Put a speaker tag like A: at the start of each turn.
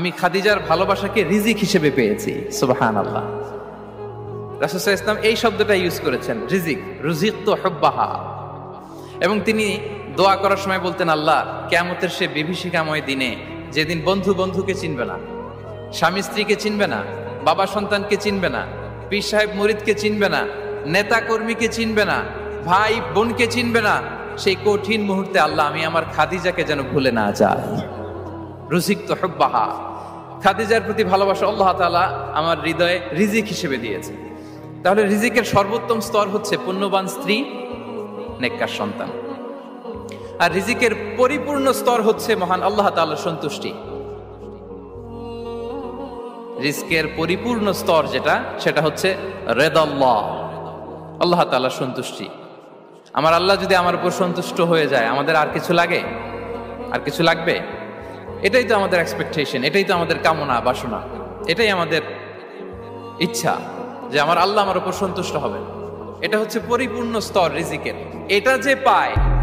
A: আমি খাদিজার ভালোবাসাকে রিজিক হিসেবে পেয়েছি। সুবহানাল্লাহ। রাসূল সাল্লাল্লাহু আলাইহি ওয়াসাল্লাম এই শব্দটা ইউজ করেছেন, রিজিক, রুজিকতু হুব্বাহা। এবং তিনি দোয়া করার সময় বলতেন, আল্লাহ, কিয়ামতের সে বিভীষিকাময় দিনে যেদিন বন্ধু বন্ধুকে চিনবে না, স্বামী স্ত্রীকে চিনবে না, বাবা সন্তানকে চিনবে না, পীর সাহেব মুরিদকে চিনবে না, নেতা কর্মীকে চিনবে না, ভাই বোনকে চিনবে না, সেই কঠিন মুহূর্তে আল্লাহ আমি আমার খাদিজাকে যেন ভুলে না যাই। রুজিকতু হুব্বাহা। খাদিজার প্রতি ভালোবাসা আল্লাহ তাআলা আমার হৃদয়ে রিজিক হিসেবে দিয়েছে। তাহলে রিজিকের সর্বোত্তম স্তর হচ্ছে পুণ্যবান স্ত্রী, নেককার সন্তান। আর রিজিকের পরিপূর্ণ স্তর হচ্ছে মহান আল্লাহ তাআলার সন্তুষ্টি। রিজকের পরিপূর্ণ স্তর যেটা, সেটা হচ্ছে রিদাল্লাহ, আল্লাহ তাআলার সন্তুষ্টি। আমার আল্লাহ যদি আমার উপর সন্তুষ্ট হয়ে যায়, আমাদের আর কিছু লাগে? আর কিছু লাগবে? এটাই তো আমাদের এক্সপেকটেশন, এটাই তো আমাদের কামনা বাসনা, এটাই আমাদের ইচ্ছা যে আমার আল্লাহ আমার উপর সন্তুষ্ট হবে। এটা হচ্ছে পরিপূর্ণ স্তর রিজিকের। এটা যে পায়